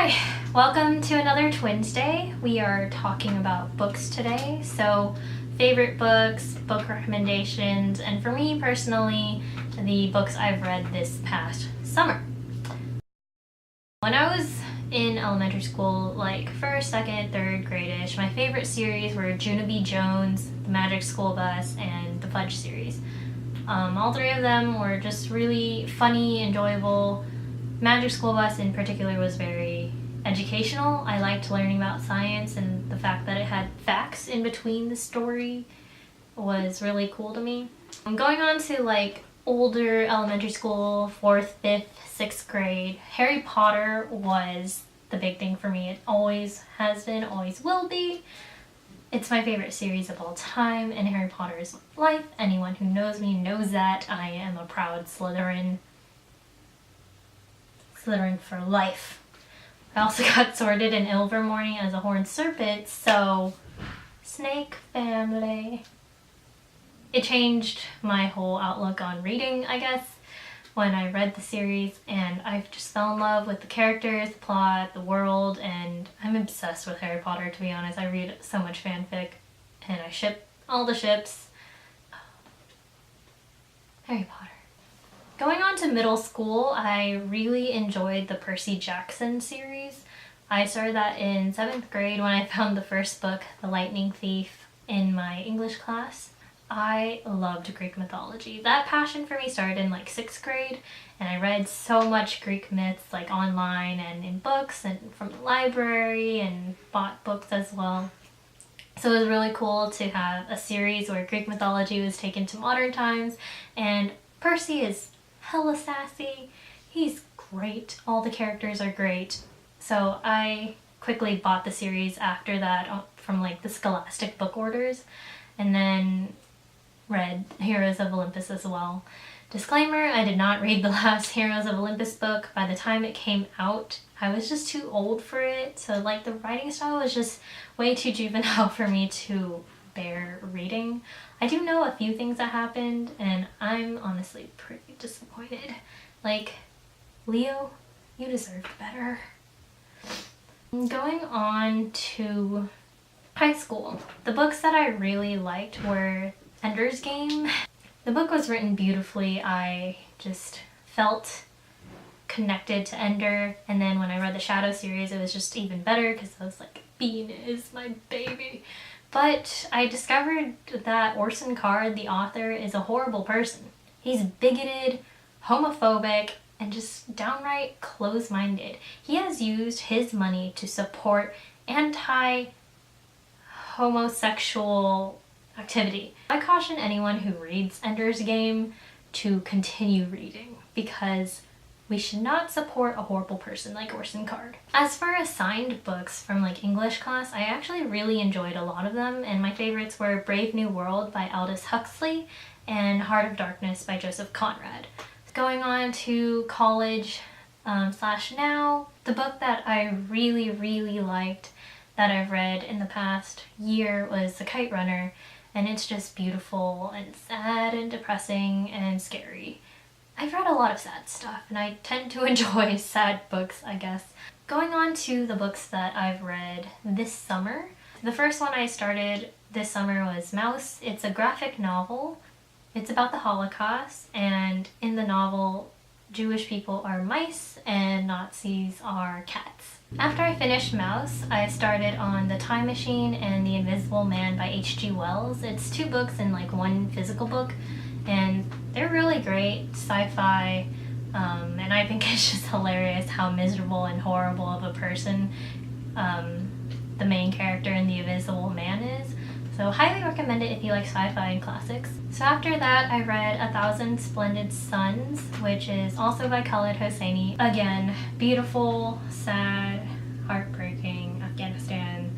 Hi, welcome to another Twinsday. We are talking about books today. So favorite books, book recommendations, and for me personally, the books I've read this past summer. When I was in elementary school, like first, second, third grade-ish, my favorite series were Junie Jones, The Magic School Bus, and the Fudge series. All three of them were just really funny, enjoyable. Magic School Bus in particular was very educational. I liked learning about science, and the fact that it had facts in between the story was really cool to me. Going on to like older elementary school, 4th, 5th, 6th grade, Harry Potter was the big thing for me. It always has been, always will be. It's my favorite series of all time, and Harry Potter is life. Anyone who knows me knows that I am a proud Slytherin. Slytherin for life. I also got sorted in Ilvermorny as a horned serpent, so snake family. It changed my whole outlook on reading, I guess, when I read the series, and I just fell in love with the characters, the plot, the world, and I'm obsessed with Harry Potter, to be honest. I read so much fanfic, and I ship all the ships. Harry Potter. Going on to middle school, I really enjoyed the Percy Jackson series. I started that in 7th grade when I found the first book, The Lightning Thief, in my English class. I loved Greek mythology. That passion for me started in like 6th grade, and I read so much Greek myths like online and in books and from the library, and bought books as well. So it was really cool to have a series where Greek mythology was taken to modern times, and Percy is hella sassy. He's great. All the characters are great. So I quickly bought the series after that from like the Scholastic book orders, and then read Heroes of Olympus as well. Disclaimer, I did not read the last Heroes of Olympus book. By the time it came out, I was just too old for it. So like the writing style was just way too juvenile for me to bear reading. I do know a few things that happened, and I'm honestly pretty disappointed. Like, Leo, you deserved better. Going on to high school, the books that I really liked were Ender's Game. The book was written beautifully. I just felt connected to Ender, and then when I read the Shadow series, it was just even better because I was like, Bean is my baby. But I discovered that Orson Card, the author, is a horrible person. He's bigoted, homophobic, and just downright close-minded. He has used his money to support anti-homosexual activity. I caution anyone who reads Ender's Game to continue reading, because we should not support a horrible person like Orson Card. As for assigned books from like English class, I actually really enjoyed a lot of them, and my favorites were Brave New World by Aldous Huxley and Heart of Darkness by Joseph Conrad. Going on to college slash now, the book that I really liked that I've read in the past year was The Kite Runner, and it's just beautiful and sad and depressing and scary. I've read a lot of sad stuff, and I tend to enjoy sad books, I guess. Going on to the books that I've read this summer. The first one I started this summer was Mouse. It's a graphic novel. It's about the Holocaust, and in the novel, Jewish people are mice and Nazis are cats. After I finished Mouse, I started on The Time Machine and The Invisible Man by H.G. Wells. It's 2 books in like one physical book, and they're really great, sci-fi, and I think it's just hilarious how miserable and horrible of a person the main character in The Invisible Man is. So highly recommend it if you like sci-fi and classics. So after that, I read 1,000 Splendid Suns, which is also by Khaled Hosseini. Again, beautiful, sad, heartbreaking, Afghanistan.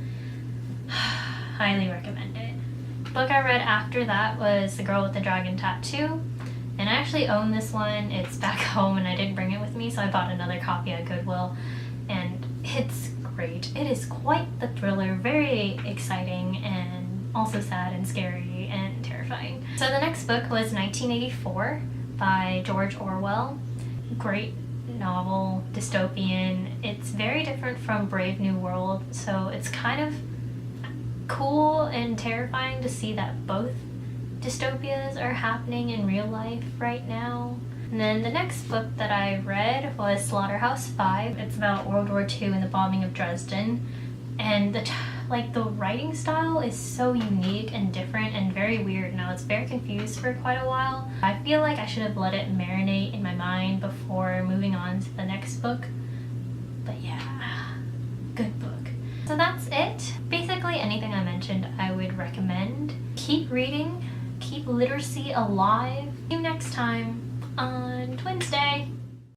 Highly recommend it. The book I read after that was The Girl with the Dragon Tattoo, and I actually own this one. It's back home and I didn't bring it with me, so I bought another copy at Goodwill, and it's great. It is quite the thriller, very exciting and also sad and scary and terrifying. So the next book was 1984 by George Orwell. Great novel, dystopian. It's very different from Brave New World, so it's kind of cool and terrifying to see that both dystopias are happening in real life right now. And then the next book that I read was Slaughterhouse-Five. It's about World War II and the bombing of Dresden. And the writing style is so unique and different and very weird, and I was very confused for quite a while. I feel like I should have let it marinate in my mind before moving on to the next book. But yeah, good book. So that's it. Basically anything I mentioned I would recommend. Keep reading, keep literacy alive. See you next time on Twinsday.